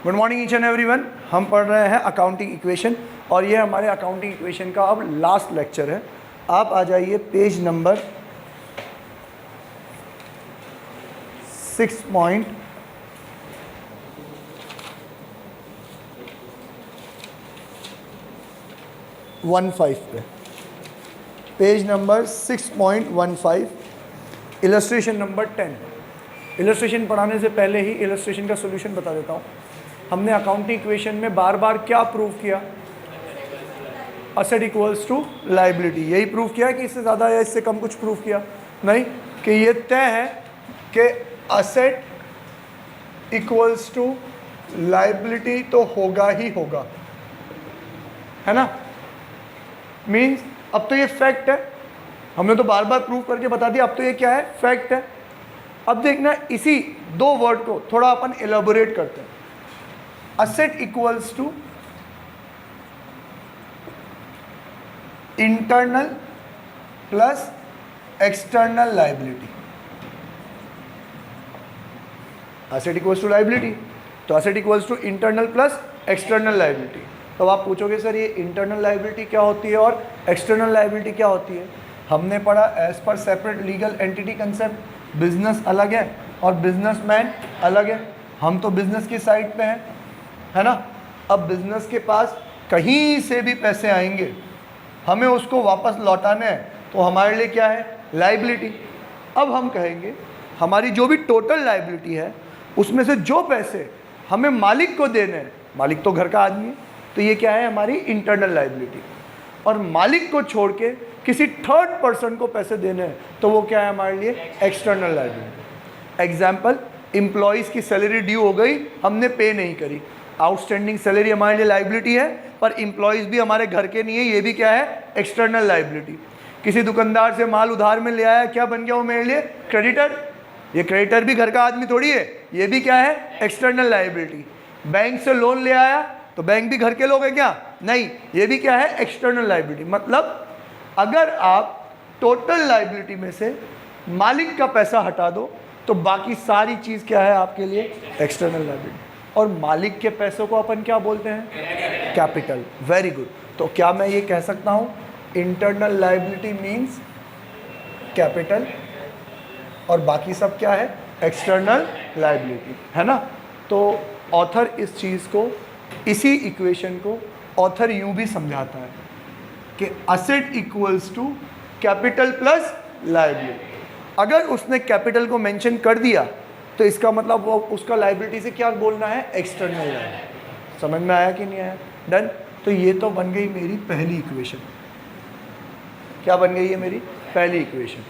Good morning each and everyone. हम पढ़ रहे हैं अकाउंटिंग इक्वेशन और ये हमारे अकाउंटिंग इक्वेशन का अब लास्ट लेक्चर है। आप आ जाइए पेज नंबर 6.15 पे, page number 6.15, illustration number 10। Illustration पढ़ाने से पहले ही इलस्ट्रेशन का सॉल्यूशन बता देता हूँ। हमने अकाउंटिंग इक्वेशन में बार बार क्या प्रूव किया? Asset equals to liability. यही प्रूव किया कि इससे ज़्यादा या इससे कम कुछ प्रूव किया नहीं, कि ये तय है कि असेट इक्वल्स टू लायबिलिटी तो होगा ही होगा, है ना। मीन्स अब तो ये फैक्ट है, हमने तो बार बार प्रूव करके बता दिया, अब तो ये क्या है? फैक्ट है। अब देखना इसी दो वर्ड को थोड़ा अपन एलाबोरेट करते हैं। Asset equals to internal plus external liability. Asset equals to liability, तो asset equals to internal plus external liability. तो आप पूछोगे सर ये इंटरनल लायबिलिटी क्या होती है और एक्सटर्नल लायबिलिटी क्या होती है? हमने पढ़ा as per separate legal entity concept, business अलग है और बिजनेसमैन अलग है। हम तो बिजनेस की साइड पे हैं, है ना। अब बिजनेस के पास कहीं से भी पैसे आएंगे, हमें उसको वापस लौटाना है, तो हमारे लिए क्या है? लायबिलिटी। अब हम कहेंगे हमारी जो भी टोटल लायबिलिटी है उसमें से जो पैसे हमें मालिक को देने हैं, मालिक तो घर का आदमी है, तो ये क्या है? हमारी इंटरनल लायबिलिटी। और मालिक को छोड़ के किसी थर्ड पर्सन को पैसे देने हैं, तो वो क्या है? हमारे लिए एक्सटर्नल लायबिलिटी। एग्जाम्पल, एम्प्लॉयज़ की सैलरी ड्यू हो गई, हमने पे नहीं करी, आउटस्टैंडिंग सैलरी हमारे लिए लायबिलिटी है, पर एम्प्लॉयज़ भी हमारे घर के नहीं है, ये भी क्या है? External liability. किसी दुकानदार से माल उधार में ले आया, क्या बन गया वो मेरे लिए? क्रेडिटर। ये क्रेडिटर भी घर का आदमी थोड़ी है, ये भी क्या है? External liability. बैंक से लोन ले आया, तो बैंक भी घर के लोग हैं क्या? नहीं, ये भी क्या है? External liability. मतलब अगर आप टोटल लायबिलिटी में से मालिक का पैसा हटा दो तो बाकी सारी चीज़ क्या है आपके लिए? External liability. और मालिक के पैसों को अपन क्या बोलते हैं? कैपिटल। Very good. तो क्या मैं ये कह सकता हूँ इंटरनल लायबिलिटी मीन्स कैपिटल और बाकी सब क्या है? एक्सटर्नल लायबिलिटी, है ना। तो ऑथर इस चीज़ को, इसी इक्वेशन को ऑथर यूं भी समझाता है कि asset equals to capital plus liability. अगर उसने कैपिटल को मेंशन कर दिया तो इसका मतलब वो उसका लायबिलिटी से क्या बोलना है? External liability. समझ में आया कि नहीं आया? डन। तो ये तो बन गई मेरी पहली इक्वेशन। क्या बन गई है मेरी पहली इक्वेशन?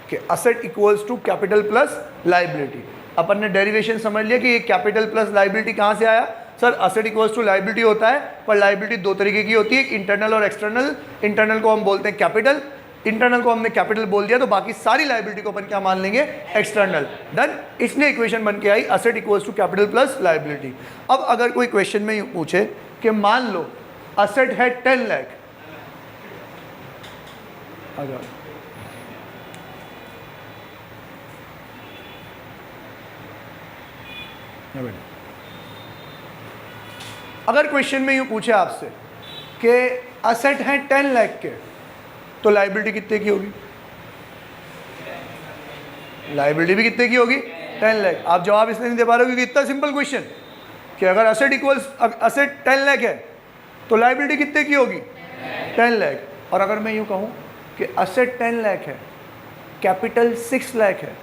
कि asset equals to capital plus liability. अपन ने डेरिवेशन समझ लिया कि ये कैपिटल प्लस लायबिलिटी कहाँ से आया? Sir asset equals to liability होता है, पर लायबिलिटी दो तरीके की होती है, इंटरनल और एक्सटर्नल। इंटरनल को हम बोलते हैं कैपिटल, इंटरनल को हमने कैपिटल बोल दिया तो बाकी सारी लायबिलिटी को अपन क्या मान लेंगे? एक्सटर्नल। डन। इसलिए इक्वेशन बन के आई asset equals to capital plus liability. अब अगर कोई क्वेश्चन में यूँ पूछे कि मान लो असेट है 10 लाख, अगर क्वेश्चन में यूँ पूछे आपसे कि असेट है 10 लाख के, तो लायबिलिटी कितने की होगी? लायबिलिटी भी कितने की होगी? 10 लाख। आप जवाब इसलिए नहीं दे पा रहे हो क्योंकि इतना सिंपल क्वेश्चन कि अगर असेट 10 लाख है तो लायबिलिटी कितने की होगी? 10 लाख। और अगर मैं यूँ कहूँ कि असेट 10 लाख है, कैपिटल 6 लाख है,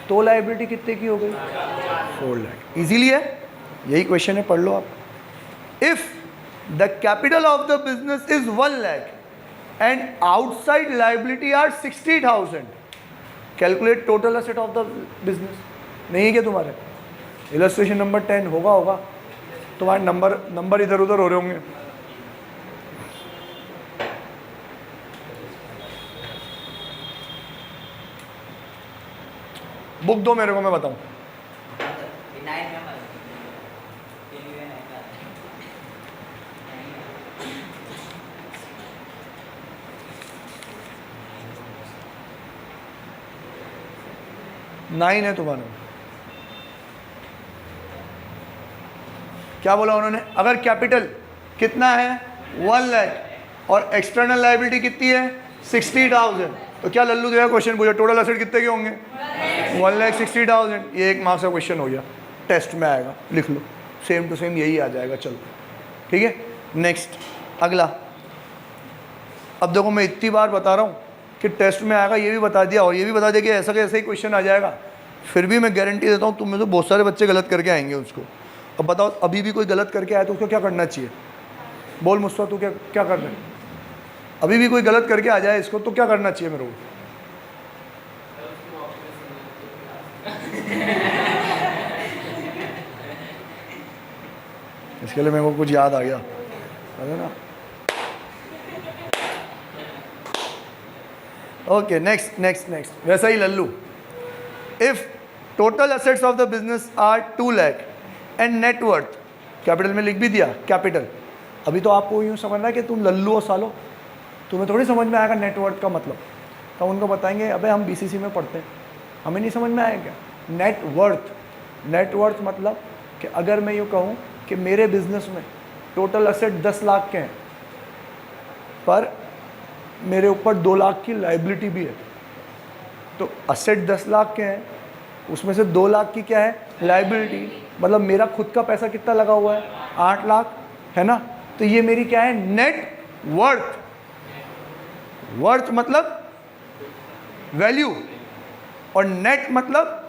तो लायबिलिटी कितने की हो गई? 4 लाख। इजीली है, यही क्वेश्चन है, पढ़ लो आप। If the capital of the business is 1 lakh and outside liability are 60,000, calculate total asset of the business। नहीं है क्या तुम्हारे? इलस्ट्रेशन नंबर 10 होगा तुम्हारे नंबर इधर उधर हो रहे होंगे। बुक दो मेरे को, मैं बताऊं। 9 है तुम्हारा। क्या बोला उन्होंने, अगर कैपिटल कितना है 1 लाख और एक्सटर्नल लाइबिलिटी कितनी है 60,000, तो क्या लल्लू जो है क्वेश्चन पूछा टोटल एसेट कितने के होंगे 1,60,000। ये 1 मार्क्स का क्वेश्चन हो गया, टेस्ट में आएगा, लिख लो, सेम टू सेम यही आ जाएगा। चलो ठीक है, नेक्स्ट अगला। अब देखो मैं इतनी बार बता रहा हूँ कि टेस्ट में आएगा, ये भी बता दिया और ये भी बता दिया कि ऐसा कैसे ही क्वेश्चन आ जाएगा, फिर भी मैं गारंटी देता हूँ तुम में तो बहुत सारे बच्चे गलत करके आएंगे उसको। अब बताओ अभी भी कोई गलत करके आया तो उसको क्या करना चाहिए, बोल मुझसे, तू क्या क्या करना है, अभी भी कोई गलत करके आ जाए इसको तो क्या करना चाहिए मेरे को? इसके लिए मेरे को कुछ याद आ गया है ना। ओके नेक्स्ट वैसा ही लल्लू, if total assets of the business are 2 lakh and net worth, capital में लिख भी दिया कैपिटल। अभी तो आपको यूँ समझना है कि तुम लल्लू हो सालो, तुम्हें थोड़ी समझ में आएगा नेटवर्थ का मतलब, तो उनको बताएंगे अबे हम बीसीसी में पढ़ते हैं, हमें नहीं समझ में आएगा नेटवर्थ मतलब कि अगर मैं यूँ कहूँ कि मेरे बिजनेस में टोटल एसेट 10 लाख के हैं पर मेरे ऊपर 2 लाख की लाइबिलिटी भी है, तो एसेट 10 लाख के हैं उसमें से 2 लाख की क्या है लाइबिलिटी, मतलब मेरा खुद का पैसा कितना लगा हुआ है 8 लाख है ना, तो ये मेरी क्या है नेट वर्थ। वर्थ मतलब वैल्यू और नेट मतलब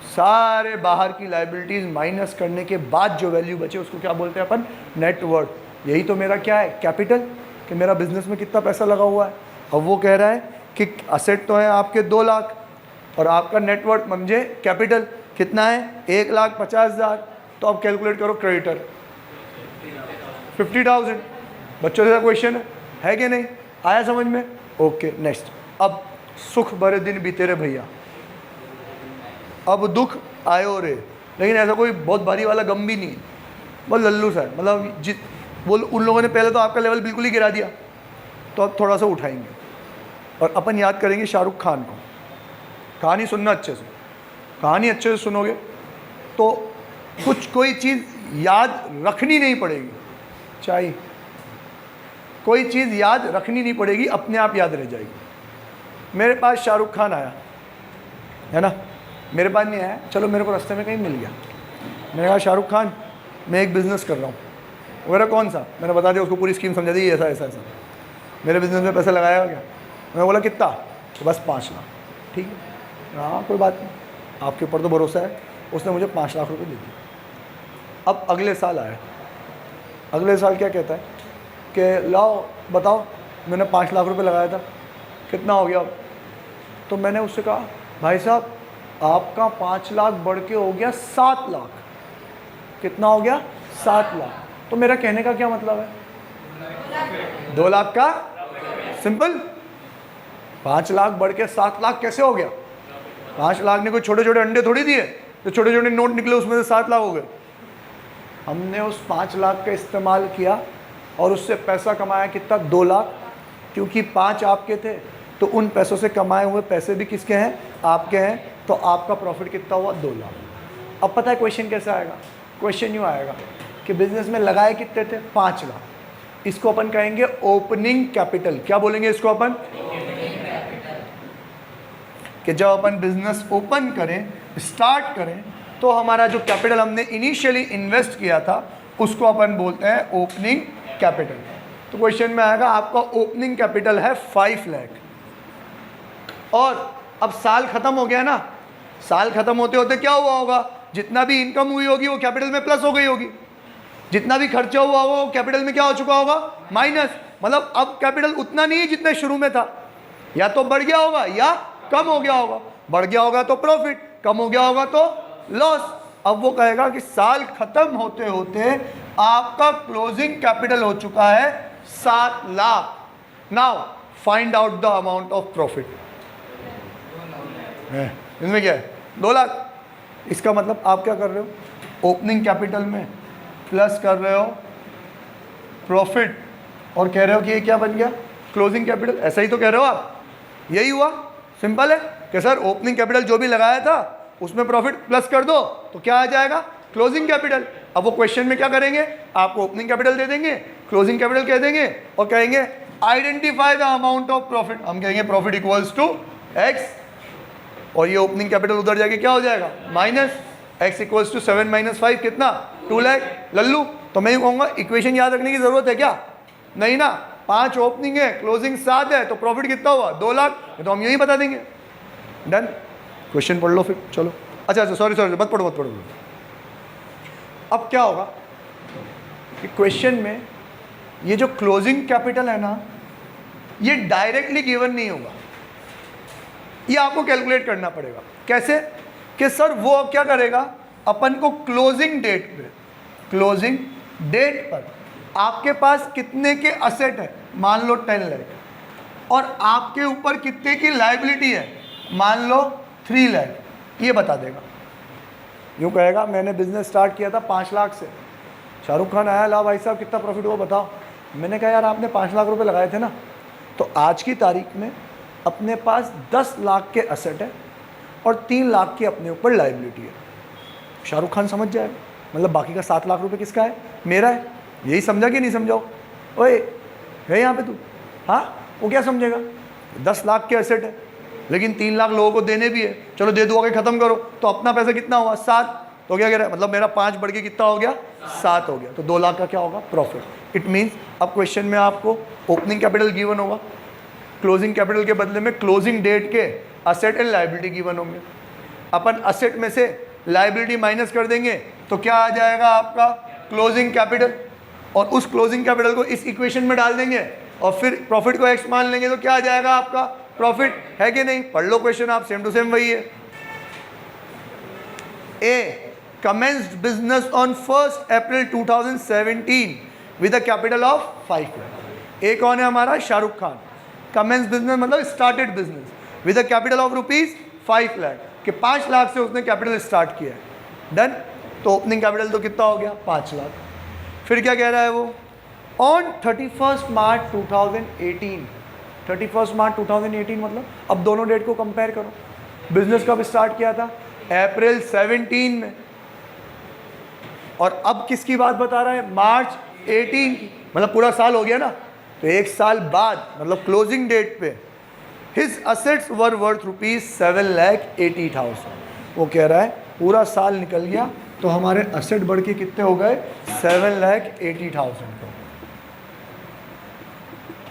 सारे बाहर की लाइबिलिटीज माइनस करने के बाद जो वैल्यू बचे उसको क्या बोलते हैं अपन नेट वर्थ। यही तो मेरा क्या है कैपिटल, कि मेरा बिजनेस में कितना पैसा लगा हुआ है। अब वो कह रहा है कि असेट तो है आपके 2 लाख और आपका नेटवर्थ समझे कैपिटल कितना है 1,50,000, तो अब कैलकुलेट करो क्रेडिटर 50,000। बच्चों जैसा क्वेश्चन है कि नहीं, आया समझ में? Okay next. अब सुख भरे दिन बीते रे भैया, अब दुख आयो रे, लेकिन ऐसा कोई बहुत भारी वाला गम भी नहीं है, बहुत लल्लू सा है, मतलब वो उन लोगों ने पहले तो आपका लेवल बिल्कुल ही गिरा दिया, तो अब थोड़ा सा उठाएंगे और अपन याद करेंगे शाहरुख खान को। कहानी सुनना अच्छे से, कहानी अच्छे से सुनोगे तो कोई चीज़ याद रखनी नहीं पड़ेगी, चाहिए कोई चीज़ याद रखनी नहीं पड़ेगी, अपने आप याद रह जाएगी। मेरे पास शाहरुख खान आया है ना, मेरे पास नहीं आया, चलो मेरे को रास्ते में कहीं मिल गया, मैंने कहा शाहरुख खान मैं एक बिज़नेस कर रहा हूँ, वगैरह कौन सा, मैंने बता दिया उसको, पूरी स्कीम समझा दी, ऐसा ऐसा ऐसा मेरे बिज़नेस में पैसा लगाया क्या, मैंने बोला कितना, तो बस 5 लाख। ठीक है, हाँ कोई बात नहीं, आपके ऊपर तो भरोसा है। उसने मुझे 5 लाख रुपए दे दिए। अब अगले साल आया, अगले साल क्या कहता है कि लाओ बताओ मैंने 5 लाख रुपए लगाया था कितना हो गया। तो मैंने उससे कहा भाई साहब आपका 5 लाख बढ़ के हो गया 7 लाख। कितना हो गया 7 लाख। तो मेरा कहने का क्या मतलब है 2 लाख का सिंपल, 5 लाख बढ़ के 7 लाख कैसे हो गया। 5 लाख ने कोई छोटे छोटे अंडे थोड़ी दिए, तो छोटे छोटे नोट निकले उसमें से 7 लाख हो गए। हमने उस 5 लाख का इस्तेमाल किया और उससे पैसा कमाया कितना 2 लाख, क्योंकि 5 आपके थे तो उन पैसों से कमाए हुए पैसे भी किसके हैं आपके हैं, तो आपका प्रॉफिट कितना हुआ 2 लाख। अब पता है क्वेश्चन कैसे आएगा, क्वेश्चन यूँ आएगा कि बिजनेस में लगाए कितने थे 5 लाख, इसको अपन कहेंगे ओपनिंग कैपिटल। क्या बोलेंगे इसको अपन, कि जब अपन बिजनेस ओपन करें स्टार्ट करें तो हमारा जो कैपिटल हमने इनिशियली इन्वेस्ट किया था उसको अपन बोलते हैं ओपनिंग कैपिटल। तो क्वेश्चन में आएगा आपका ओपनिंग कैपिटल है 5 लाख, और अब साल खत्म हो गया ना, साल खत्म होते होते क्या हुआ होगा, जितना भी इनकम हुई होगी वो कैपिटल में प्लस हो गई होगी, जितना भी खर्चा हुआ होगा वो कैपिटल में क्या हो चुका होगा माइनस। मतलब अब कैपिटल उतना नहीं है जितना शुरू में था, या तो बढ़ गया होगा या कम हो गया होगा। बढ़ गया होगा तो प्रॉफिट, कम हो गया होगा तो लॉस। अब वो कहेगा कि साल खत्म होते होते आपका क्लोजिंग कैपिटल हो चुका है 7 lakh. Now find out the amount of profit. इसमें क्या है 2 लाख। इसका मतलब आप क्या कर रहे हो, ओपनिंग कैपिटल में प्लस कर रहे हो प्रॉफिट और कह रहे हो कि ये क्या बन गया क्लोजिंग कैपिटल। ऐसा ही तो कह रहे हो आप, यही हुआ। सिंपल है कि सर ओपनिंग कैपिटल जो भी लगाया था उसमें प्रॉफिट प्लस कर दो तो क्या आ जाएगा क्लोजिंग कैपिटल। अब वो क्वेश्चन में क्या करेंगे, आपको ओपनिंग कैपिटल दे देंगे, क्लोजिंग कैपिटल कह देंगे और कहेंगे identify the amount of profit. हम कहेंगे प्रॉफिट इक्वल्स टू एक्स, और ये ओपनिंग कैपिटल उधर जाके क्या हो जाएगा, माइनस एक्स इक्वल्स टू 7 - 5 कितना, 2 लाख। लल्लू, तो मैं यूँ कहूँगा इक्वेशन याद रखने की जरूरत है क्या, नहीं ना। 5 ओपनिंग है, क्लोजिंग 7 है, तो प्रॉफिट कितना हुआ, 2 लाख। तो हम यही बता देंगे, डन। क्वेश्चन पढ़ लो फिर, चलो। अच्छा सॉरी मत पढ़ो। अब क्या होगा कि क्वेश्चन में ये जो क्लोजिंग कैपिटल है ना, ये डायरेक्टली गिवन नहीं होगा, ये आपको कैलकुलेट करना पड़ेगा। कैसे कि सर वो अब क्या करेगा, अपन को क्लोजिंग डेट पर आपके पास कितने के असेट है, मान लो 10 लाख, और आपके ऊपर कितने की लायबिलिटी है, मान लो 3 लाख, ये बता देगा। यूँ कहेगा मैंने बिजनेस स्टार्ट किया था 5 लाख से, शाहरुख खान आया, ला भाई साहब कितना प्रॉफिट हुआ बताओ। मैंने कहा यार आपने 5 लाख रुपए लगाए थे ना, तो आज की तारीख में अपने पास 10 लाख के असेट है और 3 लाख की अपने ऊपर लायबिलिटी है। शाहरुख खान समझ जाएगा, मतलब बाकी का 7 लाख रुपए किसका है, मेरा है। यही समझा कि नहीं समझाओ, ओए है यहाँ पे तू, हाँ वो क्या समझेगा, 10 लाख के असेट है लेकिन 3 लाख लोगों को देने भी है, चलो दे दो, आगे ख़त्म करो, तो अपना पैसा कितना हुआ, 7। तो क्या कह रहा है, मतलब मेरा 5 बढ़ के कितना हो गया, 7 हो गया, तो 2 लाख का क्या होगा, प्रॉफिट। इट मीन्स अब क्वेश्चन में आपको ओपनिंग कैपिटल गिवन होगा, क्लोजिंग कैपिटल के बदले में क्लोजिंग डेट के असेट एंड लायबिलिटी गिवन होंगे। अपन असेट में से लायबिलिटी माइनस कर देंगे तो क्या आ जाएगा आपका क्लोजिंग कैपिटल, और उस क्लोजिंग कैपिटल को इस इक्वेशन में डाल देंगे और फिर प्रॉफिट को एक्स मान लेंगे, तो क्या आ जाएगा आपका प्रॉफिट, है कि नहीं। पढ़ लो क्वेश्चन आप, सेम टू सेम वही है। ए commenced business on 1st April 2017 with a capital of 5 lakh. ए कौन है हमारा, शाहरुख खान। commenced business मतलब started business with a capital of rupees 5 lakh, कि 5 लाख से उसने कैपिटल स्टार्ट किया है, डन। तो ओपनिंग कैपिटल तो कितना हो गया, 5 लाख। फिर क्या कह रहा है वो, ऑन 31 मार्च 2018, 31 मार्च 2018 मतलब अब दोनों डेट को कंपेयर करो। बिजनेस कब स्टार्ट किया था, अप्रैल 17 में, और अब किसकी बात बता रहा है, मार्च 18 की, मतलब पूरा साल हो गया ना। तो 1 साल बाद मतलब क्लोजिंग डेट पे हिज असेट्स वर वर्थ रुपीज 7,80,000। वो कह रहा है पूरा साल निकल गया तो हमारे असेट बढ़ के कितने हो गए, 7,80,000 को।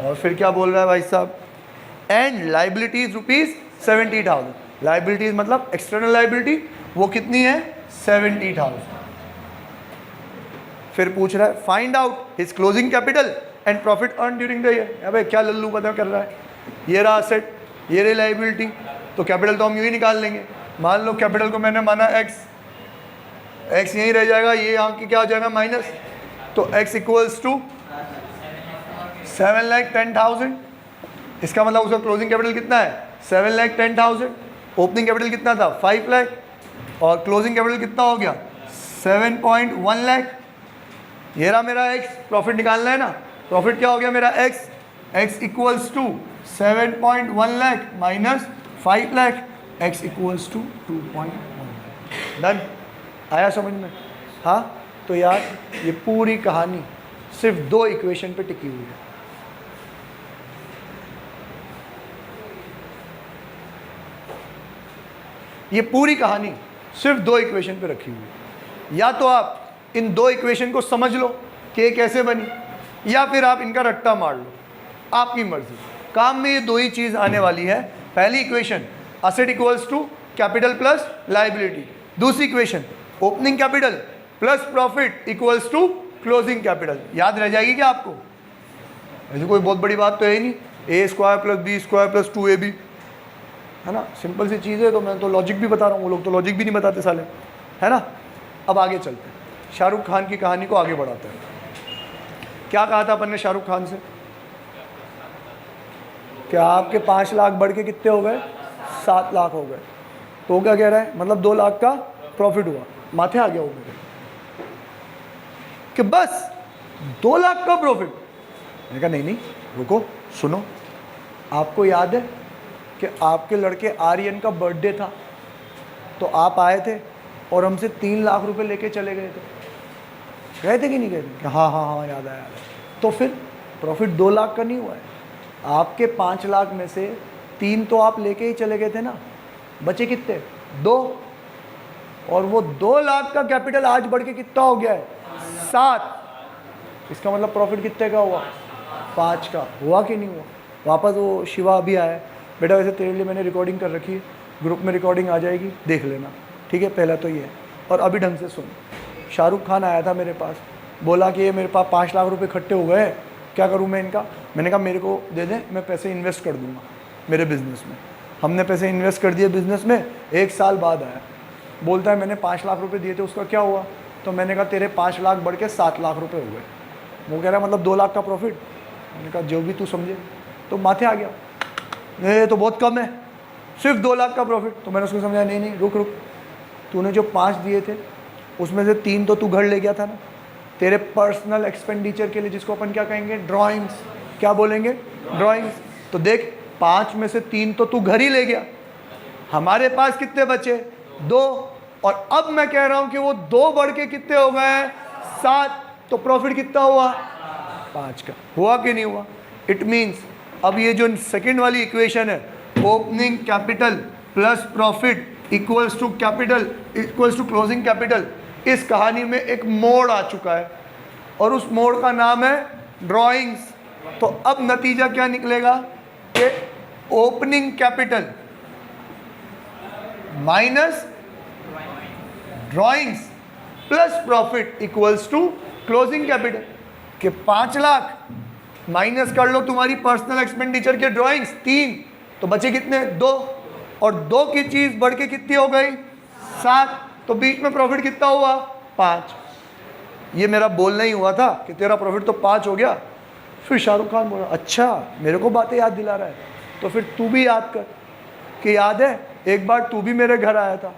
और फिर क्या बोल रहा है भाई साहब, एंड लाइबिलिटीज रुपीज 70,000। लाइबिलिटीज मतलब एक्सटर्नल लाइबिलिटी, वो कितनी है, 70,000। फिर पूछ रहा है find out his closing capital and profit earn during the year. अबे क्या लल्लू पता कर रहा है, ये रहा असेट, ये रही लाइबिलिटी, तो कैपिटल तो हम यूँ ही निकाल लेंगे। मान लो कैपिटल को मैंने माना एक्स, एक्स यहीं रह जाएगा, ये यहाँ की क्या हो जाएगा, माइनस, तो एक्स इक्वल्स टू 7,10,000। इसका मतलब उसका क्लोजिंग कैपिटल कितना है, 7,10,000। ओपनिंग कैपिटल कितना था, 5 लाख, और क्लोजिंग कैपिटल कितना हो गया, 7.1 लाख। ये रहा मेरा एक्स, प्रॉफिट निकालना है ना, प्रॉफिट क्या हो गया मेरा X, X equals to 7.1 lakh minus 5 lakh, X equals to 2.1। Done, आया समझ में। हाँ, तो यार ये पूरी कहानी सिर्फ 2 इक्वेशन पे टिकी हुई है। ये पूरी कहानी सिर्फ 2 इक्वेशन पे रखी हुई है। या तो आप इन 2 इक्वेशन को समझ लो कि ये कैसे बनी, या फिर आप इनका रट्टा मार लो, आपकी मर्जी। काम में ये 2 ही चीज़ आने वाली है। पहली equation asset equals to capital plus liability, दूसरी equation opening capital plus profit equals to closing capital. याद रह जाएगी क्या आपको, ऐसी कोई बहुत बड़ी बात तो है ही नहीं। A square plus B square plus 2ab, है ना, सिंपल सी चीज़ है। तो मैं तो लॉजिक भी बता रहा हूँ, वो लोग तो लॉजिक भी नहीं बताते साले, है ना। अब आगे चलते हैं, शाहरुख खान की कहानी को आगे बढ़ाते हैं। क्या कहा था अपन ने शाहरुख खान से, क्या आपके 5 लाख बढ़ के कितने हो गए, 7 लाख हो गए। तो क्या कह रहा है, मतलब 2 लाख का प्रॉफिट हुआ। माथे आ गया वो मेरे कि बस 2 लाख का प्रॉफिट। मैंने कहा नहीं रुको सुनो, आपको याद है कि आपके लड़के आर्यन का बर्थडे था, तो आप आए थे और हमसे 3 लाख रुपए लेके चले गए थे। गए थे कि नहीं गए थे? कि हाँ हाँ हाँ याद आया। तो फिर प्रॉफिट 2 लाख का नहीं हुआ है, आपके 5 लाख में से 3 तो आप लेके ही चले गए थे ना, बचे कितने? 2। और वो 2 लाख का कैपिटल आज बढ़ के कितना हो गया है? 7। इसका मतलब प्रॉफिट कितने का हुआ? 5 का। हुआ कि नहीं हुआ? वापस वो शिवा अभी आया, बेटा वैसे तेरे लिए मैंने रिकॉर्डिंग कर रखी है, ग्रुप में रिकॉर्डिंग आ जाएगी, देख लेना, ठीक है? पहला तो ये है। और अभी ढंग से सुन, शाहरुख खान आया था मेरे पास, बोला कि ये मेरे पास 5 लाख रुपए इकट्ठे हो गए, क्या करूँ मैं इनका? मैंने कहा मेरे को दे दें, मैं पैसे इन्वेस्ट कर दूँगा मेरे बिज़नेस में। हमने पैसे इन्वेस्ट कर दिए बिज़नेस में। 1 साल बाद आया, बोलता है मैंने 5 लाख रुपए दिए थे, उसका क्या हुआ? तो मैंने कहा तेरे 5 लाख बढ़ के 7 लाख रुपए हो गए। वो कह रहा मतलब 2 लाख का प्रॉफिट। मैंने कहा जो भी तू समझे। तो माथे आ गया, ये तो बहुत कम है, सिर्फ 2 लाख का प्रॉफिट। तो मैंने उसको समझाया नहीं नहीं रुक, तूने जो 5 दिए थे उसमें से 3 तो तू घर ले गया था ना, तेरे पर्सनल एक्सपेंडिचर के लिए, जिसको अपन क्या कहेंगे? ड्राइंग्स। क्या बोलेंगे? ड्राइंग्स। तो देख 5 में से 3 तो तू घर ही ले गया, हमारे पास कितने बचे? 2। और अब मैं कह रहा हूं कि वो 2 बढ़ के कितने हो गए? 7। तो प्रॉफिट कितना हुआ? 5 का। हुआ कि नहीं हुआ? इट मीन्स अब ये जो सेकंड वाली इक्वेशन है, opening capital plus profit equals to capital equals to closing capital, इस कहानी में एक मोड़ आ चुका है और उस मोड़ का नाम है ड्राइंग्स। तो अब नतीजा क्या निकलेगा कि opening capital minus drawings plus profit equals to closing capital. कि 5 लाख माइनस कर लो तुम्हारी पर्सनल एक्सपेंडिचर के ड्राइंग्स 3, तो बचे कितने? 2। और 2 की चीज बढ़ के कितनी हो गई? 7। तो बीच में प्रॉफिट कितना हुआ? 5। ये मेरा बोलना ही हुआ था कि तेरा प्रॉफिट तो 5 हो गया। फिर शाहरुख खान बोला अच्छा मेरे को बातें याद दिला रहा है, तो फिर तू भी याद कर कि याद है एक बार तू भी मेरे घर आया था।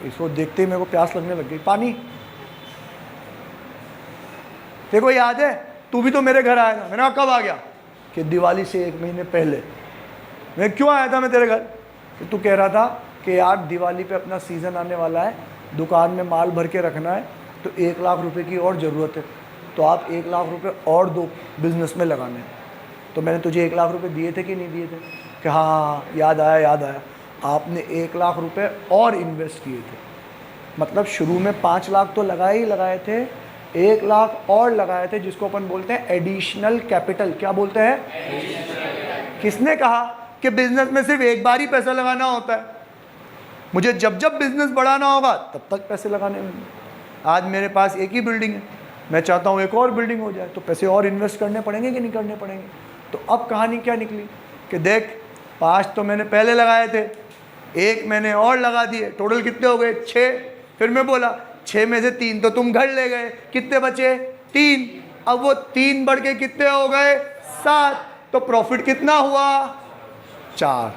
इसको देखते ही मेरे को प्यास लगने लग गई, पानी। देखो याद है तू भी तो मेरे घर आया था। मैंने कहा कब आ गया? कि दिवाली से 1 महीने पहले। मैं क्यों आया था मैं तेरे घर? कि तू कह रहा था कि यार दिवाली पे अपना सीज़न आने वाला है, दुकान में माल भर के रखना है, तो 1 लाख रुपए की और ज़रूरत है, तो आप 1 लाख रुपए और दो बिज़नेस में लगाने। तो मैंने तुझे 1 लाख रुपए दिए थे कि नहीं दिए थे? कि हाँ याद आया, आपने 1 लाख रुपए और इन्वेस्ट किए थे। मतलब शुरू में 5 लाख तो लगाए थे, 1 लाख और लगाए थे, जिसको अपन बोलते हैं एडिशनल कैपिटल। क्या बोलते हैं? किसने कहा कि बिजनेस में सिर्फ एक बार ही पैसा लगाना होता है? मुझे जब जब बिजनेस बढ़ाना होगा तब तक पैसे लगाने होंगे। आज मेरे पास एक ही बिल्डिंग है, मैं चाहता हूँ एक और बिल्डिंग हो जाए, तो पैसे और इन्वेस्ट करने पड़ेंगे कि नहीं करने पड़ेंगे? तो अब कहानी क्या निकली कि देख 5 तो मैंने पहले लगाए थे, 1 मैंने और लगा दिए, टोटल कितने हो गए? 6। फिर मैं बोला 6 में से 3 तो तुम घर ले गए, कितने बचे? 3। अब वो 3 बढ़ के कितने हो गए? 7। तो प्रॉफिट कितना हुआ? 4।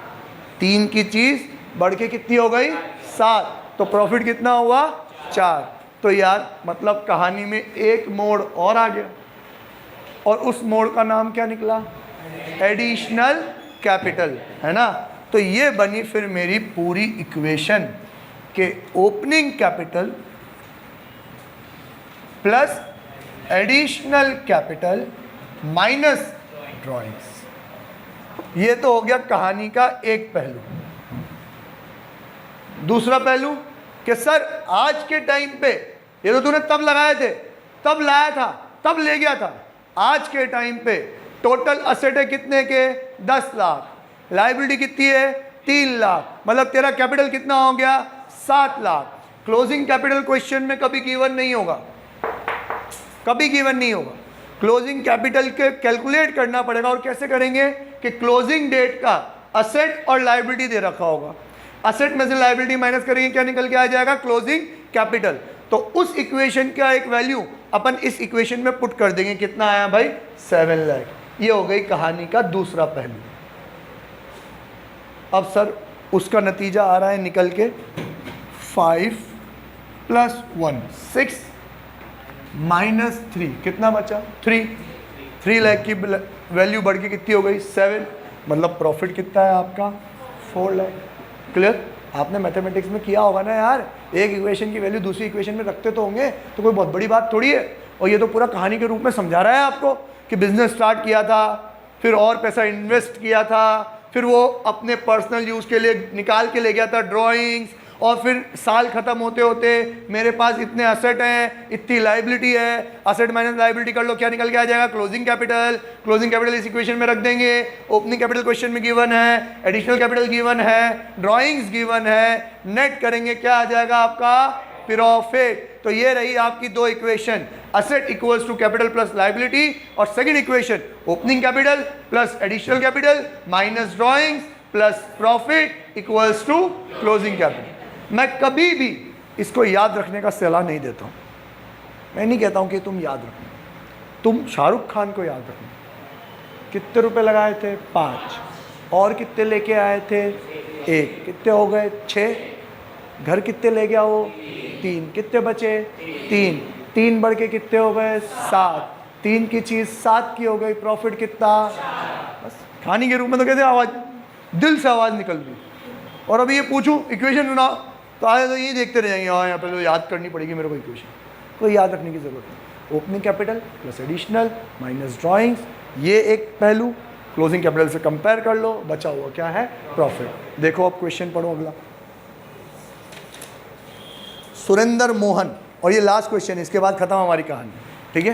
3 की चीज बढ़ के कितनी हो गई? 7। तो प्रॉफिट कितना हुआ? 4। तो यार मतलब कहानी में एक मोड़ और आ गया, और उस मोड़ का नाम क्या निकला? एडिशनल कैपिटल, है ना? तो ये बनी फिर मेरी पूरी इक्वेशन के opening capital plus additional capital minus drawings. ये तो हो गया कहानी का एक पहलू। दूसरा पहलू कि सर आज के टाइम पे ये तो तूने तब लगाए थे, तब लाया था, तब ले गया था। आज के टाइम पे टोटल असेट है कितने के? 10 लाख। लायबिलिटी कितनी है? 3 लाख। मतलब तेरा कैपिटल कितना हो गया? 7 लाख। क्लोजिंग कैपिटल क्वेश्चन में कभी गिवन नहीं होगा, कभी गिवन नहीं होगा। क्लोजिंग कैपिटल के कैलकुलेट करना पड़ेगा। और कैसे करेंगे कि क्लोजिंग डेट का असेट और लायबिलिटी दे रखा होगा, असेट में से लायबिलिटी माइनस करेंगे, क्या निकल के आ जाएगा? Closing capital. तो उस इक्वेशन का एक वैल्यू अपन इस इक्वेशन में पुट कर देंगे। कितना आया भाई? 7 लाख। ये हो गई कहानी का दूसरा पहलू। अब सर उसका नतीजा आ रहा है निकल के 5 + 1 6 -3 कितना बचा? 3 लाख की वैल्यू बढ़ के कितनी हो गई? 7। मतलब प्रॉफिट कितना है आपका? 4 लाख। क्लियर? आपने मैथमेटिक्स में किया होगा ना यार, एक इक्वेशन की वैल्यू दूसरी इक्वेशन में रखते तो होंगे, तो कोई बहुत बड़ी बात थोड़ी है। और ये तो पूरा कहानी के रूप में समझा रहा है आपको कि बिजनेस स्टार्ट किया था, फिर और पैसा इन्वेस्ट किया था, फिर वो अपने पर्सनल यूज़ के लिए निकाल के ले गया था ड्राइंग्स, और फिर साल ख़त्म होते होते मेरे पास इतने असेट हैं, इतनी लाइबिलिटी है, असेट माइनस लाइबिलिटी कर लो, क्या निकल के आ जाएगा? Closing capital. क्लोजिंग कैपिटल इस इक्वेशन में रख देंगे। ओपनिंग कैपिटल क्वेश्चन में गिवन है, एडिशनल कैपिटल गिवन है, ड्राइंग्स गिवन है, नेट करेंगे क्या आ जाएगा आपका? प्रॉफिट। तो ये रही आपकी दो equation, asset equals to capital plus liability, और second equation opening capital plus additional capital minus drawings plus profit equals to closing capital. मैं कभी भी इसको याद रखने का सलाह नहीं देता हूँ। मैं नहीं कहता हूँ कि तुम याद रखना, तुम शाहरुख खान को याद रखना। कितने रुपए लगाए थे? 5। और कितने लेके आए थे? 1। कितने हो गए? 6। घर कितने ले गया वो? 3। कितने बचे? 3। 3 बढ़ के कितने हो गए? 7। 3 की चीज़ 7 की हो गई। प्रॉफिट कितना? बस कहानी के रूप में तो कहते हैं आवाज़, दिल से आवाज़ निकल गई। और अभी ये पूछूं इक्वेशन बनाओ तो आए तो ये देखते रह जाएंगे, हाँ यहाँ पे तो याद करनी पड़ेगी मेरे को इक्वेशन। कोई याद रखने की ज़रूरत नहीं। Opening capital plus additional minus drawings, ये एक पहलू। क्लोजिंग कैपिटल से कंपेयर कर लो, बचा हुआ क्या है? प्रॉफिट। देखो अब क्वेश्चन पढ़ो अगला। सुरेंद्र मोहन, और ये लास्ट क्वेश्चन है, इसके बाद खत्म हमारी कहानी, ठीक है?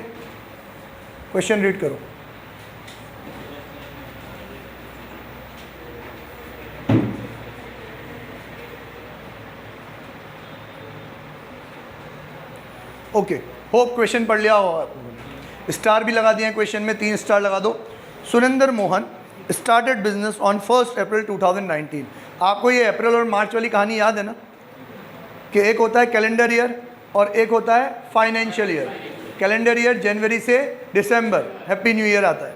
क्वेश्चन रीड करो। ओके, होप क्वेश्चन पढ़ लिया हो। स्टार भी लगा दिए क्वेश्चन में, 3 स्टार लगा दो। Surendra Mohan started business on 1 अप्रैल 2019। आपको ये अप्रैल और मार्च वाली कहानी याद है ना, कि एक होता है कैलेंडर ईयर और एक होता है फाइनेंशियल ईयर। कैलेंडर ईयर जनवरी से दिसंबर, हैप्पी न्यू ईयर आता है,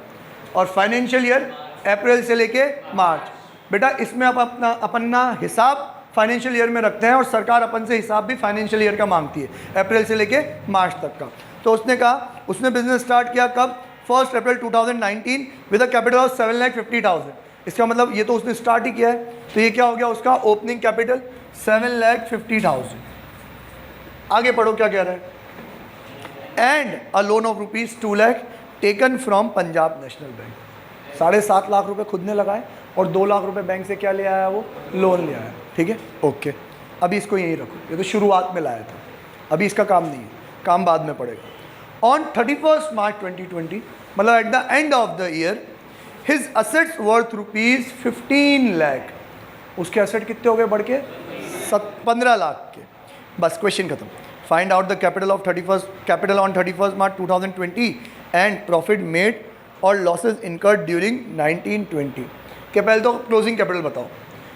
और फाइनेंशियल ईयर अप्रैल से लेके मार्च। बेटा इसमें आप अपना हिसाब फाइनेंशियल ईयर में रखते हैं, और सरकार अपन से हिसाब भी फाइनेंशियल ईयर का मांगती है, अप्रैल से लेके मार्च तक का। तो उसने कहा, उसने बिजनेस स्टार्ट किया कब? 1 अप्रैल 2019 विद अ कैपिटल ऑफ 7,50,000। इसका मतलब ये तो उसने स्टार्ट ही किया है, तो ये क्या हो गया उसका? Opening capital 7,50,000। आगे पढ़ो क्या कह रहा है? And a loan of ₹2 lakh taken from Punjab national bank. 7.5 lakh रुपए खुद ने लगाए और 2 लाख रुपए बैंक से क्या ले आया? वो लोन ले आया, ठीक है? ओके, अभी इसको यहीं रखो, ये तो शुरुआत में लाया था, अभी इसका काम नहीं है, काम बाद में पड़ेगा। ऑन 31 मार्च 2020, मतलब at the end of the year, his assets worth ₹15 lakh. उसके असेट कितने हो गए बढ़ के? 15 लाख के। बस क्वेश्चन खत्म। Find out the capital on 31 March 2020 and profit made और लॉसेज इनकर्ड ड्यूरिंग 1920 के। पहले तो क्लोजिंग कैपिटल बताओ।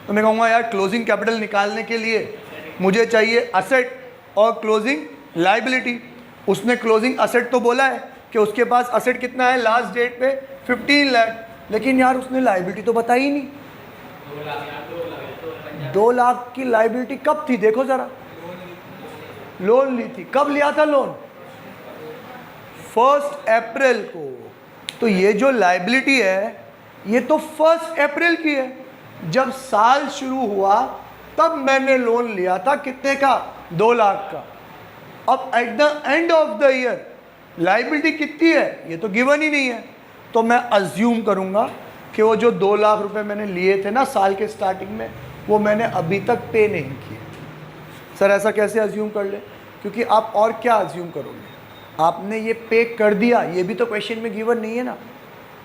तो मैं कहूँगा यार क्लोजिंग कैपिटल निकालने के लिए मुझे चाहिए असेट और क्लोजिंग लाइबिलिटी। उसने क्लोजिंग असेट तो बोला है कि उसके पास असेट कितना है लास्ट डेट पे? 15 लाख, लेकिन यार उसने लाइबिलिटी तो बताई ही नहीं। 2 लाख की लाइबिलिटी कब थी? देखो जरा, लोन ली थी। कब लिया था लोन? 1 अप्रैल को। तो ये जो लाइबिलिटी है ये तो 1 अप्रैल की है, जब साल शुरू हुआ तब मैंने लोन लिया था। कितने का? 2 लाख का। अब at the end of the year liability कितनी है ये तो गिवन ही नहीं है, तो मैं अज्यूम करूंगा कि वो जो 2 लाख रुपए मैंने लिए थे ना साल के स्टार्टिंग में, वो मैंने अभी तक पे नहीं किए। सर ऐसा कैसे अज्यूम कर ले? क्योंकि आप और क्या अज्यूम करोगे? आपने ये पे कर दिया, ये भी तो क्वेश्चन में गिवन नहीं है ना,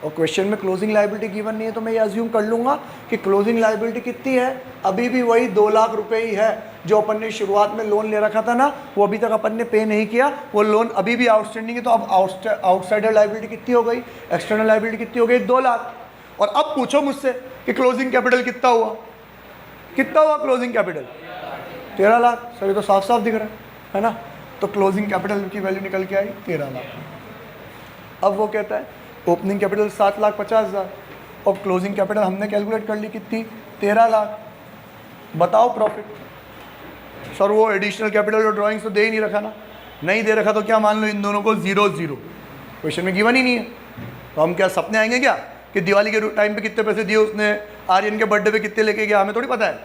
और क्वेश्चन में क्लोजिंग लाइबिलिटी गिवन नहीं है, तो मैं ये अज्यूम कर लूँगा कि क्लोजिंग लाइबिलिटी कितनी है? अभी भी वही 2 लाख रुपए ही है जो अपन ने शुरुआत में लोन ले रखा था ना, वो अभी तक अपन ने पे नहीं किया, वो लोन अभी भी आउटस्टैंडिंग है। तो अब आउटसाइडर लाइबिलिटी कितनी हो गई? एक्सटर्नल लाइबिलिटी कितनी हो गई? 2 लाख। और अब पूछो मुझसे कि क्लोजिंग कैपिटल कितना हुआ? कितना हुआ क्लोजिंग कैपिटल? 13 लाख। सर ये तो साफ साफ दिख रहा है ना? तो क्लोजिंग कैपिटल की वैल्यू निकल के आई 13 लाख। अब वो कहता है ओपनिंग कैपिटल 7,50,000 और क्लोजिंग कैपिटल हमने कैलकुलेट कर ली कितनी? 13 लाख। बताओ प्रॉफिट। सर वो एडिशनल कैपिटल और ड्राइंग्स तो दे ही नहीं रखा ना। नहीं दे रखा तो क्या मान लो इन दोनों को 0-0, क्वेश्चन में गिवन ही नहीं है। तो हम क्या सपने आएंगे क्या कि दिवाली के टाइम पे कितने पैसे दिए उसने, आर्यन के बर्थडे पे कितने लेके गया? हमें थोड़ी पता है।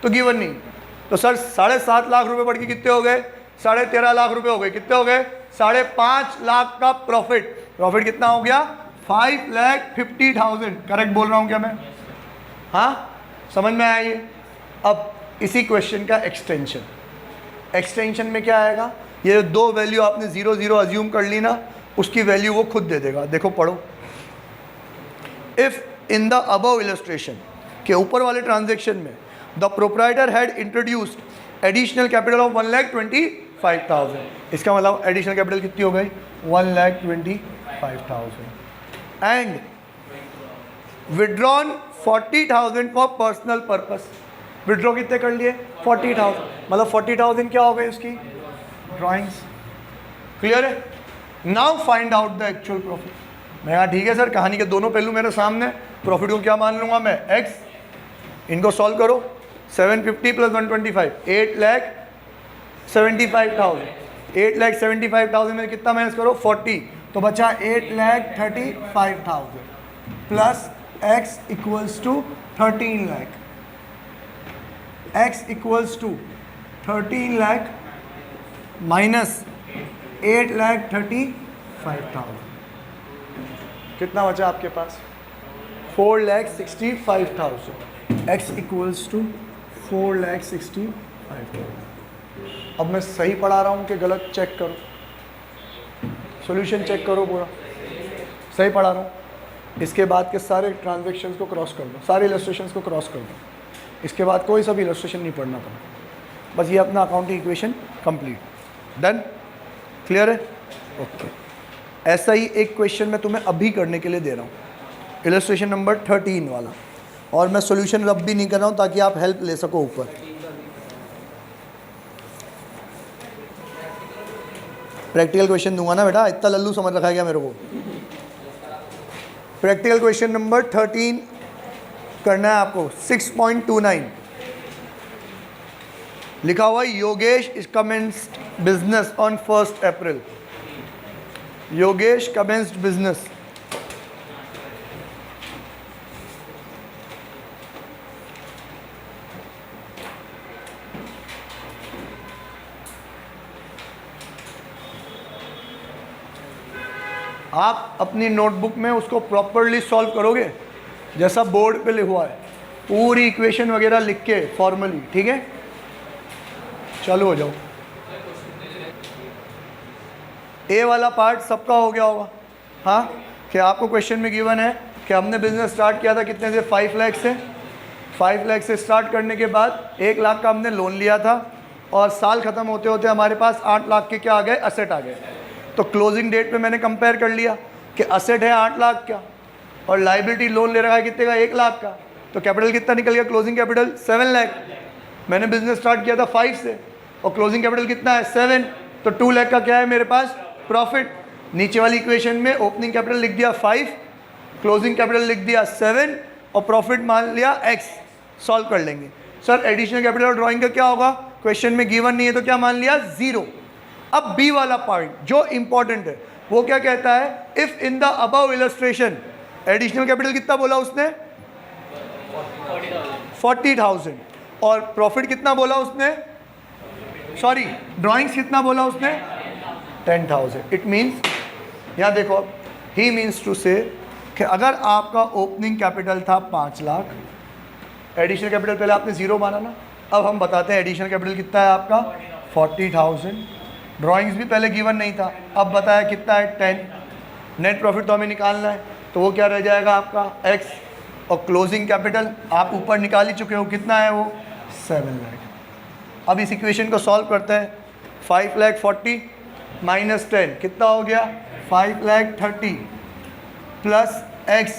तो गिवन नहीं। तो सर 7.5 लाख रुपए बढ़ के कितने हो गए? 13.5 लाख रुपए हो गए। कितने हो गए? 5.5 लाख का प्रॉफिट। प्रॉफिट कितना हो गया? 5,50,000। करेक्ट बोल रहा हूँ क्या मैं? हाँ, समझ में आया ये? अब इसी क्वेश्चन का एक्सटेंशन में क्या आएगा? ये दो वैल्यू आपने 0 0 अज्यूम कर ली ना, उसकी वैल्यू वो खुद दे देगा। देखो पढ़ो, if in the above illustration के ऊपर वाले ट्रांजेक्शन में the proprietor had introduced additional capital of 1,25,000। इसका मतलब एडिशनल कैपिटल कितनी हो गई? 1,25,000 and withdrawn 40,000 for personal purpose. Withdraw कितने कर लिए? 40,000। मतलब 40,000 क्या हो गई उसकी? ड्राइंग्स। क्लियर है? Now find out the actual profit. मैं कहा ठीक है सर, कहानी के दोनों पहलू मेरे सामने, प्रॉफिट को क्या मान लूंगा मैं? एक्स। इनको सॉल्व करो। 750 प्लस 125 8,75,000। 8,75,000 में कितना माइनस करो? 40। तो बचा 8,35,000 plus X equals to 13 lakh. X equals to 13 lakh minus 8,35,000। कितना बचा आपके पास? 4,65,000। X equals to 4,65,000। अब मैं सही पढ़ा रहा हूँ कि गलत? चेक करो, सॉल्यूशन चेक करो, पूरा सही पढ़ा रहा हूँ। इसके बाद के सारे ट्रांजैक्शंस को क्रॉस कर दो, सारे इलस्ट्रेशंस को क्रॉस कर दो। इसके बाद कोई सा भी इलस्ट्रेशन नहीं पढ़ना पड़ता। बस ये अपना accounting equation complete. Done? Clear है? ओके। ऐसा ही एक क्वेश्चन मैं तुम्हें अभी करने के लिए दे रहा हूँ, इलस्ट्रेशन नंबर 13 वाला, और मैं सॉल्यूशन रब भी नहीं कर रहा हूँ ताकि आप हेल्प ले सको ऊपर। प्रैक्टिकल क्वेश्चन दूंगा ना बेटा, इतना लल्लू समझ रखा है क्या मेरे को? प्रैक्टिकल क्वेश्चन नंबर 13 करना है आपको। 6.29 लिखा हुआ है, Yogesh is commenced business on 1 April. Yogesh commenced business. आप अपनी नोटबुक में उसको प्रॉपरली सॉल्व करोगे जैसा बोर्ड पे लिखा है, पूरी इक्वेशन वगैरह लिख के फॉर्मली। ठीक है, चालू हो जाओ। ए वाला पार्ट सबका हो गया होगा। हाँ, कि आपको क्वेश्चन में गिवन है कि हमने बिजनेस स्टार्ट किया था कितने से? 5 लाख से। 5 लाख से स्टार्ट करने के बाद 1 लाख का हमने लोन लिया था, और साल ख़त्म होते होते हमारे पास 8 लाख के क्या आ गए? असेट आ गए। तो क्लोजिंग डेट पे मैंने कंपेयर कर लिया कि असेट है 8 लाख का और लाइबिलिटी लोन ले रखा है कितने का? 1 लाख का। तो कैपिटल कितना निकल गया? Closing capital 7 lakh. मैंने बिजनेस स्टार्ट किया था 5 से और क्लोजिंग कैपिटल कितना है? 7। तो 2 लाख का क्या है मेरे पास? प्रॉफिट। नीचे वाली इक्वेशन में ओपनिंग कैपिटल लिख दिया 5, क्लोजिंग कैपिटल लिख दिया 7 और प्रॉफिट मान लिया x। सॉल्व कर लेंगे। सर एडिशनल कैपिटल और ड्राइंग का क्या होगा? क्वेश्चन में गिवन नहीं है तो क्या मान लिया? 0। अब बी वाला पॉइंट जो इंपॉर्टेंट है वो क्या कहता है? If in the above illustration additional capital कितना बोला उसने? 40,000। और प्रॉफिट कितना बोला उसने? सॉरी, ड्राइंग्स कितना बोला उसने? 10,000। इट मीन्स, यहाँ देखो, ही मीन्स टू से कि अगर आपका ओपनिंग कैपिटल था 5 लाख, एडिशनल कैपिटल पहले आपने 0 माना ना, अब हम बताते हैं एडिशनल कैपिटल कितना है आपका? 40,000। ड्राइंग्स भी पहले गिवन नहीं था, अब बताया कितना है? 10। नेट प्रॉफिट तो हमें निकालना है, तो वो क्या रह जाएगा आपका? x। और क्लोजिंग कैपिटल आप ऊपर निकाल ही चुके हो, कितना है वो? 7 लाख। अब इस इक्वेशन को सॉल्व करते हैं। 5,40,000 माइनस 10 कितना हो गया? 5,30,000 plus x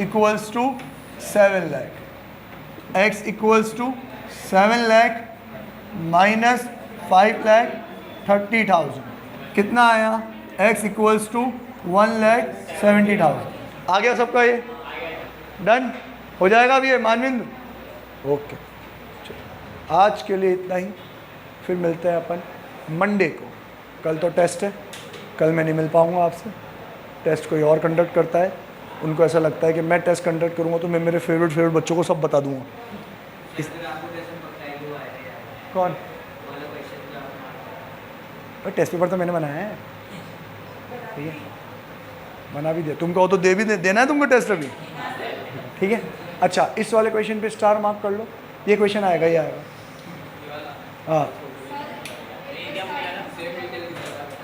equals to 7 lakh. x equals to 7 lakh minus 5,30,000 कितना आया? x equals to 1,70,000। आ गया सबका? ये डन हो जाएगा अभी ये मानविंद? ओके, आज के लिए इतना ही। फिर मिलते हैं अपन मंडे को। कल तो टेस्ट है, कल मैं नहीं मिल पाऊँगा आपसे। टेस्ट कोई और कंडक्ट करता है, उनको ऐसा लगता है कि मैं टेस्ट कंडक्ट करूँगा तो मैं मेरे फेवरेट बच्चों को सब बता दूँगा। कौन? टेस्ट पेपर तो मैंने बनाया है, ठीक है, बना भी दिया तुमको, तो दे भी देना है तुमको टेस्ट अभी, ठीक है। अच्छा, इस वाले क्वेश्चन पे स्टार मार्क कर लो, ये क्वेश्चन आएगा ही आएगा। हाँ,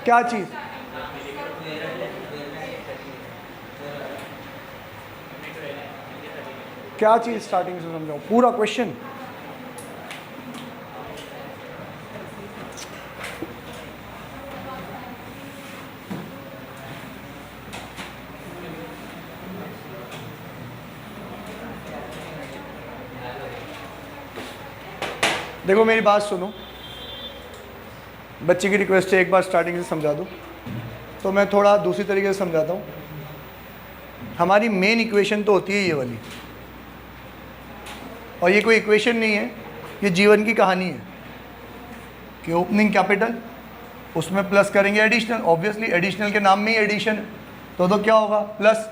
क्या चीज़? क्या चीज़? स्टार्टिंग से समझाओ पूरा क्वेश्चन। देखो मेरी बात सुनो, बच्चे की रिक्वेस्ट है एक बार स्टार्टिंग से समझा दो, तो मैं थोड़ा दूसरी तरीके से समझाता हूँ। हमारी मेन इक्वेशन तो होती है ये वाली, और ये कोई इक्वेशन नहीं है, ये जीवन की कहानी है कि ओपनिंग कैपिटल, उसमें प्लस करेंगे एडिशनल, ऑब्वियसली एडिशनल के नाम में ही एडिशन है, तो क्या होगा प्लस,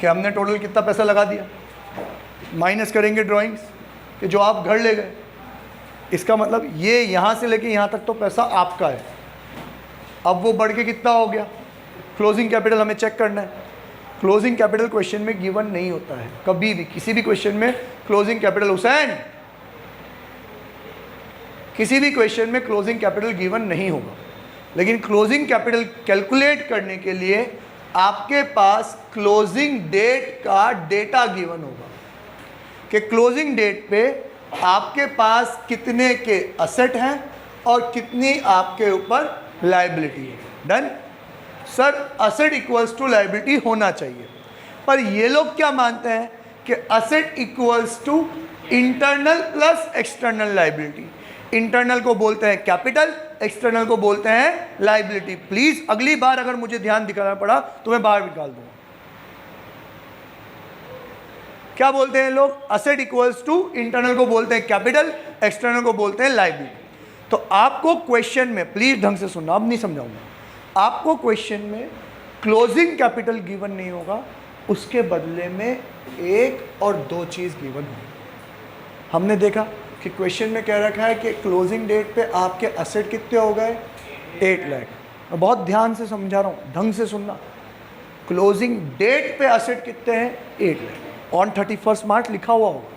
कि हमने टोटल कितना पैसा लगा दिया, माइनस करेंगे ड्राइंग्स कि जो आप घर ले गए, इसका मतलब ये यहाँ से लेके यहाँ तक तो पैसा आपका है। अब वो बढ़ के कितना हो गया, क्लोजिंग कैपिटल हमें चेक करना है। क्लोजिंग कैपिटल क्वेश्चन में गिवन नहीं होता है कभी भी, किसी भी क्वेश्चन में क्लोजिंग कैपिटल, हुसैन, किसी भी क्वेश्चन में क्लोजिंग कैपिटल गिवन नहीं होगा। लेकिन क्लोजिंग कैपिटल कैलकुलेट करने के लिए आपके पास क्लोजिंग डेट का डेटा गिवन होगा कि क्लोजिंग डेट पे आपके पास कितने के असेट हैं और कितनी आपके ऊपर लायबिलिटी है। Done sir, asset equals to liability होना चाहिए, पर ये लोग क्या मानते हैं कि asset equals to internal plus external liability. Internal को बोलते हैं कैपिटल, एक्सटर्नल को बोलते हैं लायबिलिटी। प्लीज अगली बार अगर मुझे ध्यान दिखाना पड़ा तो मैं बाहर निकाल दूंगा। क्या बोलते हैं लोग? असेट इक्वल्स टू, इंटरनल को बोलते हैं कैपिटल, एक्सटर्नल को बोलते हैं लायबिलिटी। तो आपको क्वेश्चन में, प्लीज ढंग से सुनना, अब नहीं समझाऊंगा, आपको क्वेश्चन में क्लोजिंग कैपिटल गिवन नहीं होगा, उसके बदले में एक और दो चीज गिवन होगी। हमने देखा कि क्वेश्चन में कह रखा है कि क्लोजिंग डेट पे आपके असेट कितने हो गए, 8 लाख। मैं बहुत ध्यान से समझा रहा हूँ, ढंग से सुनना। क्लोजिंग डेट पे असेट कितने हैं, 8 लाख। ऑन 31 मार्च लिखा हुआ होगा,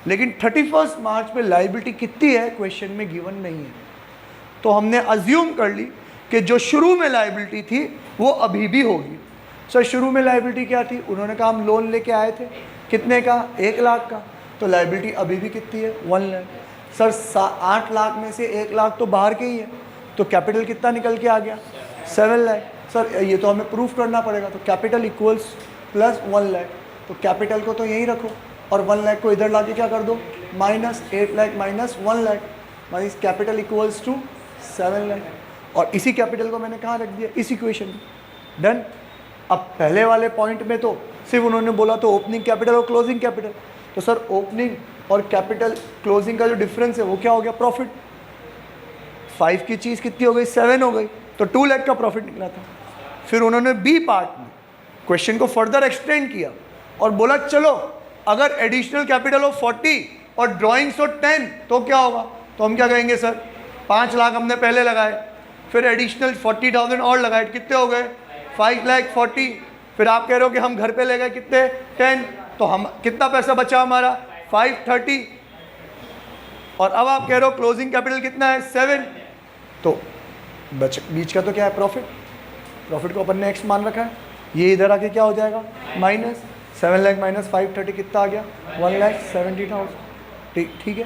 लेकिन 31 मार्च पे लायबिलिटी कितनी है क्वेश्चन में गिवन नहीं है। तो हमने अज्यूम कर ली कि जो शुरू में लायबिलिटी थी वो अभी भी होगी। सर शुरू में लायबिलिटी क्या थी? उन्होंने कहा हम लोन लेके आए थे, कितने का, 1 लाख का, तो लायबिलिटी अभी भी कितनी है, 1 लाख। सर 8 लाख में से 1 लाख तो बाहर के ही है, तो कैपिटल कितना निकल के आ गया, 7 लाख। सर ये तो हमें प्रूफ करना पड़ेगा, तो कैपिटल इक्वल्स प्लस 1 लाख, तो कैपिटल को तो यहीं रखो और 1 लाख को इधर लाके क्या कर दो, minus 8 lakh minus 1 lakh, minus capital equals to 7 lakh. और इसी कैपिटल को मैंने कहाँ रख दिया, इस इक्वेशन में। डन। अब पहले वाले पॉइंट में तो सिर्फ उन्होंने बोला तो ओपनिंग कैपिटल और क्लोजिंग कैपिटल, तो सर ओपनिंग और कैपिटल क्लोजिंग का जो डिफरेंस है वो क्या हो गया, प्रॉफिट। 5 की चीज़ कितनी हो गई, 7 हो गई, तो 2 लाख का प्रॉफिट निकला था। फिर उन्होंने बी पार्ट में क्वेश्चन को फर्दर एक्सटेंड किया और बोला चलो अगर एडिशनल कैपिटल हो 40 और ड्राइंग्स हो 10 तो क्या होगा, तो हम क्या कहेंगे सर 5 लाख हमने पहले लगाए, फिर एडिशनल 40,000 और लगाए, कितने हो गए 5 लाख 40, फिर आप कह रहे हो कि हम घर पे ले गए कितने 10, तो हम कितना पैसा बचा हमारा 530, और अब आप कह रहे हो क्लोजिंग कैपिटल कितना है 7, तो बीच का तो क्या है प्रॉफिट। प्रॉफिट को अपन ने एक्स मान रखा है, ये इधर आके क्या हो जाएगा माइनस 7 लाख माइनस 530 कितना आ गया 1,70,000। ठीक है,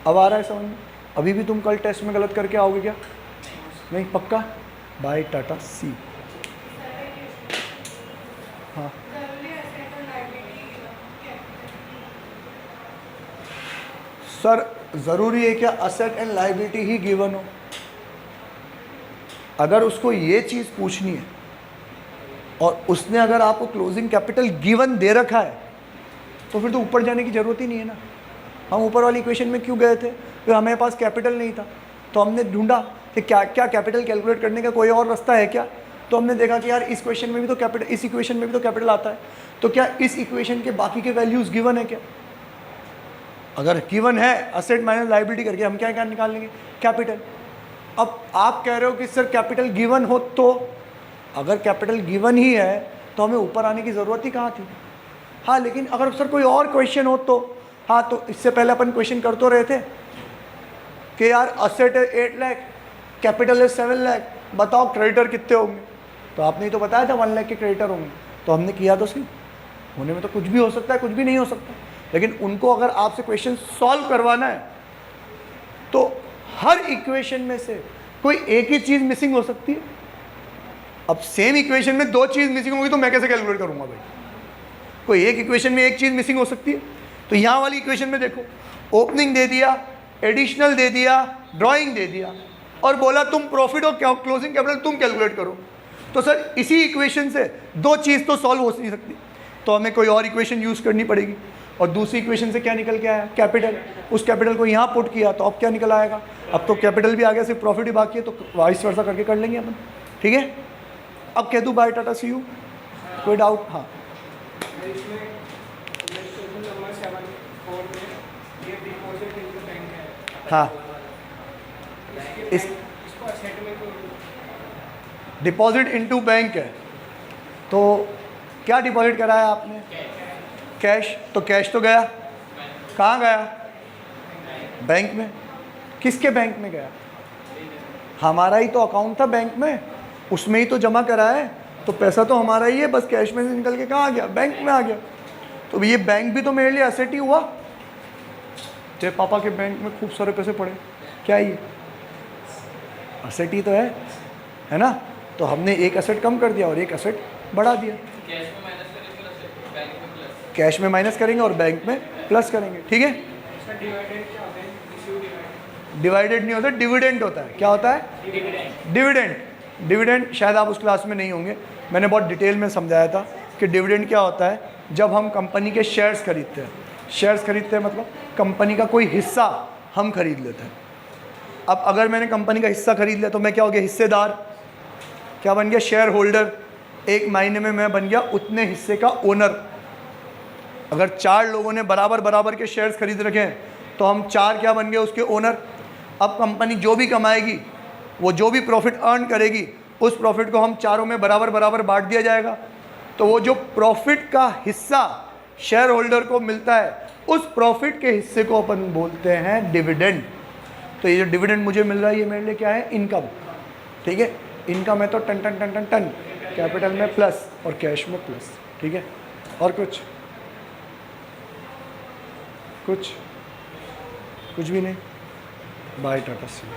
अब आ रहा है समझ में। अभी भी तुम कल टेस्ट में गलत करके आओगे क्या? नहीं पक्का, बाय टाटा सी। हाँ सर ज़रूरी है क्या asset and liability he given हो? अगर उसको ये चीज़ पूछनी है और उसने अगर आपको क्लोजिंग कैपिटल गिवन दे रखा है तो फिर तो ऊपर जाने की ज़रूरत ही नहीं है ना। हम ऊपर वाली इक्वेशन में क्यों गए थे? फिर हमारे पास कैपिटल नहीं था, तो हमने ढूंढा कि क्या क्या कैपिटल कैलकुलेट करने का कोई और रास्ता है क्या। तो हमने देखा कि यार इस क्वेश्चन में भी तो कैपिटल, इस इक्वेशन में भी तो कैपिटल आता है, तो क्या इस इक्वेशन के बाकी के वैल्यूज़ गिवन है क्या? अगर गिवन है असेट माइनस लायबिलिटी करके हम क्या क्या निकाल लेंगे, कैपिटल। अब आप कह रहे हो कि सर कैपिटल गिवन हो, तो अगर कैपिटल गिवन ही है तो हमें ऊपर आने की ज़रूरत ही कहाँ थी। हाँ, लेकिन अगर सर कोई और क्वेश्चन हो तो, हाँ, तो इससे पहले अपन क्वेश्चन कर तो रहे थे कि यार असेट है 8 लाख, कैपिटल है 7 लाख, बताओ क्रेडिटर कितने होंगे। तो आपने ही तो बताया था 1 लाख के क्रेडिटर होंगे, तो हमने किया तो सही। होने में तो कुछ भी हो सकता है, कुछ भी नहीं हो सकता, लेकिन उनको अगर आपसे क्वेश्चन सॉल्व करवाना है तो हर इक्वेशन में से कोई एक ही चीज़ मिसिंग हो सकती है। अब सेम इक्वेशन में 2 चीज़ मिसिंग होगी तो मैं कैसे कैलकुलेट करूंगा भाई। कोई एक इक्वेशन में एक चीज़ मिसिंग हो सकती है। तो यहाँ वाली इक्वेशन में देखो, ओपनिंग दे दिया, एडिशनल दे दिया, ड्राइंग दे दिया और बोला तुम प्रॉफिट और क्लोजिंग कैपिटल तुम कैलकुलेट करो। तो सर इसी इक्वेशन से 2 चीज़ तो सॉल्व हो नहीं सकती, तो हमें कोई और इक्वेशन यूज़ करनी पड़ेगी। और दूसरी इक्वेशन से क्या निकल के आया, कैपिटल। उस कैपिटल को यहाँ पुट किया तो अब क्या निकल आएगा, अब तो कैपिटल भी आ गया, सिर्फ प्रॉफिट ही बाकी है, तो वाइस वर्सा करके कर लेंगे अपन। ठीक है, अब कह दूँ बाय टाटा सी यू, कोई डाउट? हाँ, हाँ, इस डिपॉजिट इनटू बैंक है, तो क्या डिपॉजिट कराया आपने, कैश। तो कैश तो गया, कहाँ गया, बैंक में। किसके बैंक में गया, हमारा ही तो अकाउंट था बैंक में, उसमें ही तो जमा करा है, तो पैसा तो हमारा ही है, बस कैश में से निकल के कहाँ आ गया, बैंक में आ गया। तो ये बैंक भी तो मेरे लिए एसेट ही हुआ। तेरे पापा के बैंक में खूब सारे पैसे पड़े, क्या ये एसेट ही तो है ना। तो हमने एक एसेट कम कर दिया और एक एसेट बढ़ा दिया। कैश में माइनस करेंगे और बैंक में प्लस करेंगे। ठीक है, डिवाइडेड नहीं होता, डिविडेंड होता है। क्या होता है, डिविडेंड। डिविडेंड शायद आप उस क्लास में नहीं होंगे, मैंने बहुत डिटेल में समझाया था कि डिविडेंड क्या होता है। जब हम कंपनी के शेयर्स खरीदते हैं, शेयर्स खरीदते हैं मतलब कंपनी का कोई हिस्सा हम खरीद लेते हैं। अब अगर मैंने कंपनी का हिस्सा खरीद लिया तो मैं क्या हो गया, हिस्सेदार। क्या बन गया, शेयर होल्डर। एक महीने में मैं बन गया उतने हिस्से का ओनर। अगर 4 लोगों ने बराबर बराबर के शेयर्स खरीद रखे हैं तो हम 4 क्या बन गए, उसके ओनर। अब कंपनी जो भी कमाएगी, वो जो भी प्रॉफिट अर्न करेगी, उस प्रॉफिट को हम चारों में बराबर बराबर बांट दिया जाएगा। तो वो जो प्रॉफिट का हिस्सा शेयर होल्डर को मिलता है, उस प्रॉफिट के हिस्से को अपन बोलते हैं डिविडेंड। तो ये जो डिविडेंड मुझे मिल रहा है, ये मेरे लिए क्या है, इनकम। ठीक है, इनकम है तो टन टन टन टन टन, कैपिटल में प्लस और कैश में प्लस। ठीक है, और कुछ भी नहीं। Bye tata see you.